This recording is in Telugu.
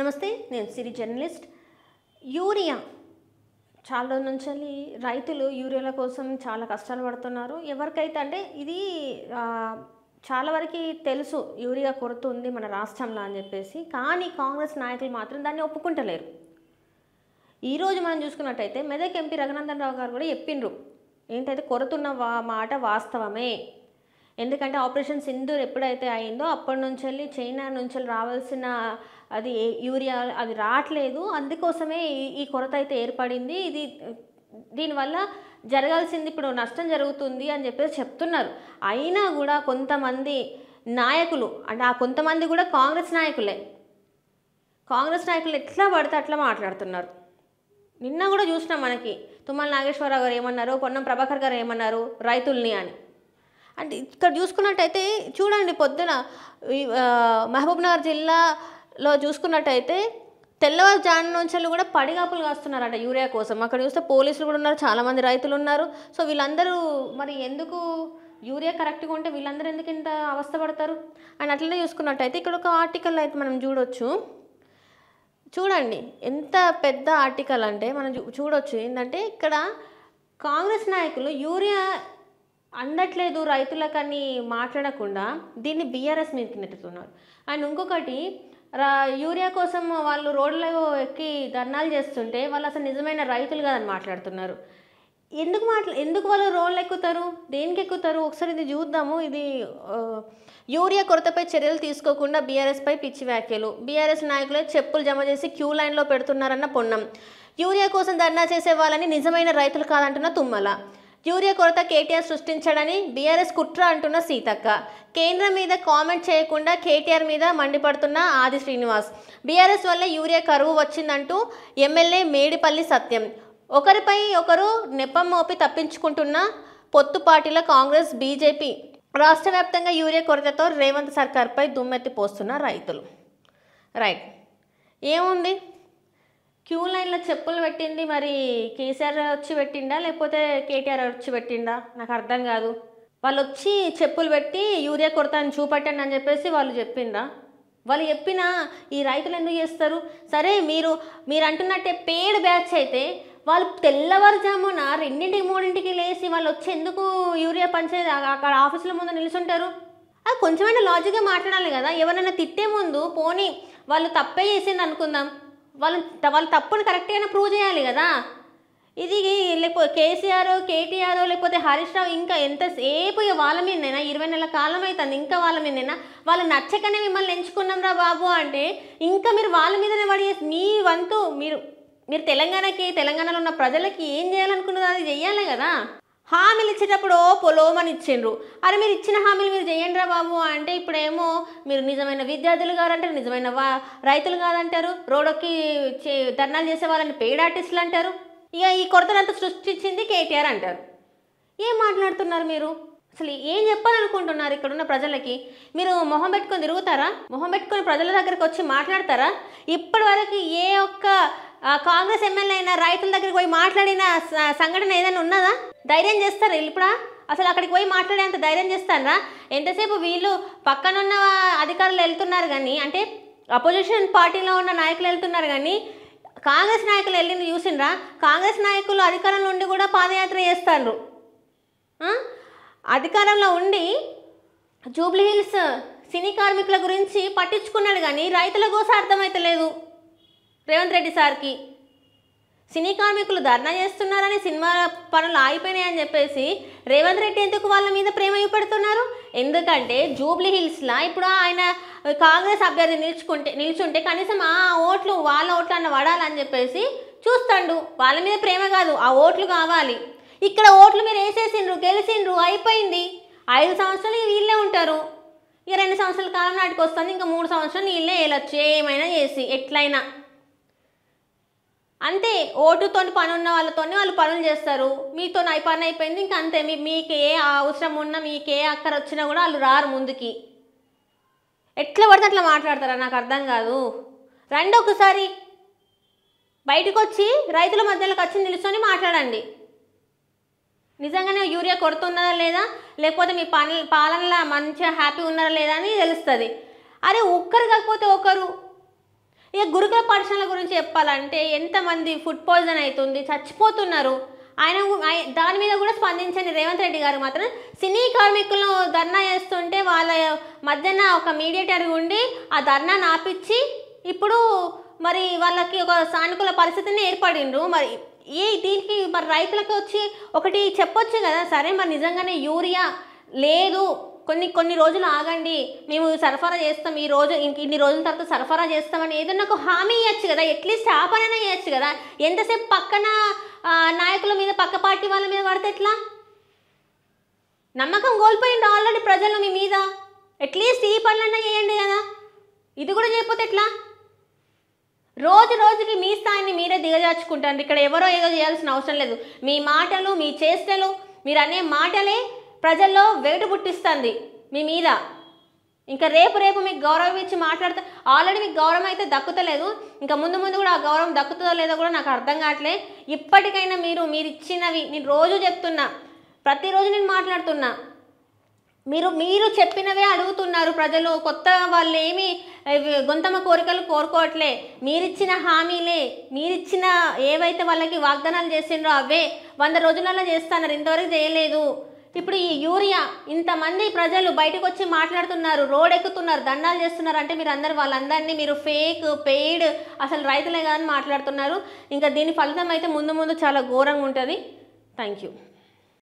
నమస్తే, నేను సిరి జర్నలిస్ట్. యూరియా చాలా రోజుల నుంచి రైతులు యూరియాల కోసం చాలా కష్టాలు పడుతున్నారు. ఎవరికైతే అంటే ఇది చాలా వరకు తెలుసు యూరియా కొరత ఉంది మన రాష్ట్రంలో అని చెప్పేసి. కానీ కాంగ్రెస్ నాయకులు మాత్రం దాన్ని ఒప్పుకుంటలేరు. ఈరోజు మనం చూసుకున్నట్టయితే మెదక్ ఎంపీ రఘునందన్ రావు గారు కూడా చెప్పిండ్రు, ఏంటైతే కొరత ఉన్న మాట వాస్తవమే. ఎందుకంటే ఆపరేషన్ సింధూర్ ఎప్పుడైతే అయిందో అప్పటి నుంచి చైనా నుంచి రావాల్సిన అది యూరియా అది రావట్లేదు, అందుకోసమే ఈ కొరత అయితే ఏర్పడింది. దీనివల్ల జరగాల్సింది ఇప్పుడు నష్టం జరుగుతుంది అని చెప్పేసి చెప్తున్నారు. అయినా కూడా కొంతమంది నాయకులు అంటే ఆ కొంతమంది కూడా కాంగ్రెస్ నాయకులు ఎట్లా పడితే అట్లా మాట్లాడుతున్నారు. నిన్న కూడా చూసినాం, మనకి తుమ్మల నాగేశ్వరరావు గారు ఏమన్నారు, పొన్నం ప్రభాకర్ గారు ఏమన్నారు రైతుల్ని అని. అంటే ఇక్కడ చూసుకున్నట్టయితే చూడండి, పొద్దున మహబూబ్నగర్ జిల్లాలో చూసుకున్నట్టయితే తెల్లవారుజాము నుంచి కూడా పడిగాపులు కాస్తున్నారట యూరియా కోసం. అక్కడ చూస్తే పోలీసులు కూడా ఉన్నారు, చాలామంది రైతులు ఉన్నారు. సో వీళ్ళందరూ మరి ఎందుకు యూరియా కరెక్ట్గా ఉంటే వీళ్ళందరూ ఎందుకు ఇంత అవస్థపడతారు? అండ్ అట్లనే చూసుకున్నట్టయితే ఇక్కడ ఒక ఆర్టికల్ అయితే మనం చూడొచ్చు. చూడండి ఎంత పెద్ద ఆర్టికల్ అంటే మనం చూడొచ్చు. ఏంటంటే ఇక్కడ కాంగ్రెస్ నాయకులు యూరియా అందట్లేదు రైతులకని మాట్లాడకుండా దీన్ని బీఆర్ఎస్ మీదకి నెట్టుతున్నారు. అండ్ ఇంకొకటి, యూరియా కోసం వాళ్ళు రోడ్లలో ఎక్కి ధర్నాలు చేస్తుంటే వాళ్ళు అసలు నిజమైన రైతులు కాదని మాట్లాడుతున్నారు. ఎందుకు వాళ్ళు రోడ్లు ఎక్కుతారు, దేనికి ఎక్కుతారు? ఒకసారి ఇది చూద్దాము. ఇది యూరియా కొరతపై చర్యలు తీసుకోకుండా బీఆర్ఎస్పై పిచ్చి వ్యాఖ్యలు. బీఆర్ఎస్ నాయకులే చెప్పులు జమ చేసి క్యూ లైన్లో పెడుతున్నారన్న పొన్నం. యూరియా కోసం ధర్నా చేసే వాళ్ళని నిజమైన రైతులు కాదంటున్న తుమ్మల. యూరియా కొరత కేటీఆర్ సృష్టించాడని బీఆర్ఎస్ కుట్ర అంటున్న సీతక్క. కేంద్రం మీద కామెంట్ చేయకుండా కేటీఆర్ మీద మండిపడుతున్న ఆది శ్రీనివాస్. బీఆర్ఎస్ వల్ల యూరియా కరువు వచ్చిందంటూ ఎమ్మెల్యే మేడిపల్లి సత్యం. ఒకరిపై ఒకరు నెపం మోపి తప్పించుకుంటున్న పొత్తు పార్టీల కాంగ్రెస్ బీజేపీ. రాష్ట్ర వ్యాప్తంగా యూరియా కొరతతో రేవంత్ సర్కార్పై దుమ్మెత్తి పోస్తున్న రైతులు. రైట్, ఏముంది, క్యూ లైన్లో చెప్పులు పెట్టింది మరి కేసీఆర్ వచ్చి పెట్టిండా లేకపోతే కేటీఆర్ వచ్చి పెట్టిండా? నాకు అర్థం కాదు. వాళ్ళు వచ్చి చెప్పులు పెట్టి యూరియా కొరత అని చూపెట్టండి అని చెప్పేసి వాళ్ళు చెప్పిండా? వాళ్ళు చెప్పినా ఈ రైతులు ఎందుకు చేస్తారు? సరే, మీరు అంటున్నట్టే పేడ్ బ్యాచ్ అయితే వాళ్ళు తెల్లవారుజామున 2-3 లేచి వాళ్ళు వచ్చి ఎందుకు యూరియా పంచేది అక్కడ ఆఫీసుల ముందు నిలుచుంటారు? అది కొంచెమైనా లాజిక్గా మాట్లాడాలి కదా. ఎవరైనా తిట్టే ముందు పోనీ వాళ్ళు తప్పే చేసింది అనుకుందాం, వాళ్ళ తప్పుని కరెక్ట్గానే ప్రూవ్ చేయాలి కదా. ఇది లేకపోతే కేసీఆర్, కేటీఆర్ లేకపోతే హరీష్ రావు ఇంకా ఎంతసేపు వాళ్ళ మీదనైనా 20 నెలల కాలం అవుతుంది, ఇంకా వాళ్ళ మీదనైనా వాళ్ళు నచ్చకనే మిమ్మల్ని ఎంచుకున్నాం రా బాబు అంటే ఇంకా మీరు వాళ్ళ మీదనే పడేసి మీ వంతు మీరు తెలంగాణలో ఉన్న ప్రజలకి ఏం చేయాలనుకున్నదో అది చెయ్యాలి కదా. హామీలు ఇచ్చేటప్పుడు పొలోమని ఇచ్చిండ్రు. అరే మీరు ఇచ్చిన హామీలు మీరు చేయండి రా బాబు అంటే ఇప్పుడేమో మీరు నిజమైన విద్యార్థులు కాదంటారు, నిజమైన రైతులు కాదంటారు, రోడ్డుకి ధర్నాలు చేసే వాళ్ళని పెయిడ్ ఆర్టిస్టులు అంటారు. ఇక ఈ కొరతనంతా సృష్టించింది కేటీఆర్ అంటారు. ఏం మాట్లాడుతున్నారు మీరు? అసలు ఏం చెప్పాలనుకుంటున్నారు ఇక్కడున్న ప్రజలకి? మీరు మొహం పెట్టుకొని తిరుగుతారా? మొహం పెట్టుకొని ప్రజల దగ్గరికి వచ్చి మాట్లాడతారా? ఇప్పటి వరకు ఏ ఒక్క కాంగ్రెస్ ఎమ్మెల్యే అయినా రైతుల దగ్గరికి పోయి మాట్లాడిన సంఘటన ఏదైనా ఉన్నదా? ధైర్యం చేస్తారా ఇప్పుడా? అసలు అక్కడికి పోయి మాట్లాడేంత ధైర్యం చేస్తారా? ఎంతసేపు వీళ్ళు పక్కనున్న అధికారులు వెళ్తున్నారు కానీ, అంటే అపోజిషన్ పార్టీలో ఉన్న నాయకులు వెళ్తున్నారు కానీ కాంగ్రెస్ నాయకులు వెళ్ళింది చూసిండ్రా? కాంగ్రెస్ నాయకులు అధికారంలో ఉండి కూడా పాదయాత్ర చేస్తారు. అధికారంలో ఉండి జూబ్లీ హిల్స్ సినీ కార్మికుల గురించి పట్టించుకున్నాడు కానీ రైతుల కోసం అర్థమైతలేదు రేవంత్ రెడ్డి సార్కి. సినీ కార్మికులు ధర్నా చేస్తున్నారని, సినిమా పనులు ఆగిపోయినాయని చెప్పేసి రేవంత్ రెడ్డి ఎందుకు వాళ్ళ మీద ప్రేమ చూపెడుతున్నారు? ఎందుకంటే జూబ్లీ హిల్స్లో ఇప్పుడు ఆయన కాంగ్రెస్ అభ్యర్థి నిల్చుంటే కనీసం వాళ్ళ ఓట్లు అన్న పడాలని చెప్పేసి చూస్తాడు. వాళ్ళ మీద ప్రేమ కాదు, ఆ ఓట్లు కావాలి. ఇక్కడ ఓట్లు మీరు వేసేసిండ్రు, గెలిచిండ్రు, అయిపోయింది. 5 సంవత్సరాలు వీళ్ళే ఉంటారు. ఇక 2 సంవత్సరాల కాలం నాటికి వస్తుంది, ఇంకా 3 సంవత్సరాలు వీళ్ళే వెళ్ళొచ్చు ఏమైనా చేసి ఎట్లయినా. అంతే, ఓటుతో పని ఉన్న వాళ్ళతోనే వాళ్ళు పనులు చేస్తారు. మీతో పని అయిపోయింది ఇంకా అంతే. మీకు ఏ అవసరం ఉన్నా, మీకు ఏ అక్కర వచ్చినా కూడా వాళ్ళు రారు ముందుకి. ఎట్లా పడితే అట్లా మాట్లాడతారా? నాకు అర్థం కాదు. రండి ఒకసారి బయటకు వచ్చి రైతుల మధ్యలోకి వచ్చి నిలుచొని మాట్లాడండి. నిజంగానే యూరియా కొరత ఉన్నదా లేదా, లేకపోతే మీ పాలనలో మంచిగా హ్యాపీ ఉన్నారా లేదా అని తెలుస్తుంది. అరే ఒక్కరు కాకపోతే ఒకరు ఇక గురుకుల పాఠశాల గురించి చెప్పాలంటే ఎంతమంది ఫుడ్ పాయిజన్ అవుతుంది, చచ్చిపోతున్నారు. దాని మీద కూడా స్పందించండి రేవంత్ రెడ్డి గారు మాత్రం. సినీ కార్మికులు ధర్నా చేస్తుంటే వాళ్ళ మధ్యన ఒక మీడియేటర్ ఉండి ఆ ధర్నా ఆపిచ్చి ఇప్పుడు మరి వాళ్ళకి ఒక సానుకూల పరిస్థితిని ఏర్పడిండ్రు. మరి దీనికి మరి రైతులకు వచ్చి ఒకటి చెప్పొచ్చు కదా, సరే మరి నిజంగానే యూరియా లేదు, కొన్ని రోజులు ఆగండి, మేము సరఫరా చేస్తాం, ఈ రోజు ఇన్ని రోజుల తర్వాత సరఫరా చేస్తామని ఏదన్నా ఒక హామీ ఇవ్వచ్చు కదా, అట్లీస్ట్ ఆ పనైనా చేయొచ్చు కదా. ఎంతసేపు పక్కన నాయకుల మీద, పక్క పార్టీ వాళ్ళ మీద పడితే ఎట్లా? నమ్మకం కోల్పోయింది ఆల్రెడీ ప్రజలు మీ మీద. అట్లీస్ట్ ఈ పనులన్నా చేయండి కదా, ఇది కూడా చేయకపోతే ఎట్లా? రోజుకి మీ స్థాయిని మీరే దిగజార్చుకుంటారు. ఇక్కడ ఎవరో ఏదో చేయాల్సిన అవసరం లేదు. మీ మాటలు, మీ చేష్టలు, మీరు అనే మాటలే ప్రజల్లో వేటు పుట్టిస్తుంది మీ మీద. ఇంకా రేపు మీకు గౌరవం ఇచ్చి మాట్లాడితే ఆల్రెడీ మీకు గౌరవం అయితే దక్కుతలేదు, ఇంకా ముందు కూడా ఆ గౌరవం దక్కుతుందో లేదో కూడా నాకు అర్థం కావట్లే. ఇప్పటికైనా మీరు ఇచ్చినవి, నేను రోజు చెప్తున్నా, ప్రతిరోజు నేను మాట్లాడుతున్నా, మీరు చెప్పినవే అడుగుతున్నారు ప్రజలు. కొత్త వాళ్ళు ఏమి గొంతమ్మ కోరికలు కోరుకోవట్లే. మీరిచ్చిన హామీలే, మీరిచ్చిన ఏవైతే వాళ్ళకి వాగ్దానాలు చేసిండ్రో అవే 100 రోజులలో చేస్తున్నారు, ఇంతవరకు చేయలేదు. ఇప్పుడు ఈ యూరియా ఇంతమంది ప్రజలు బయటకు వచ్చి మాట్లాడుతున్నారు, రోడ్ ఎక్కుతున్నారు, దండాలు చేస్తున్నారు అంటే మీరు వాళ్ళందరినీ మీరు ఫేక్, పెయిడ్, అసలు రైతులే కాదని మాట్లాడుతున్నారు. ఇంకా దీని ఫలితం అయితే ముందు చాలా ఘోరంగా ఉంటుంది. Thank you.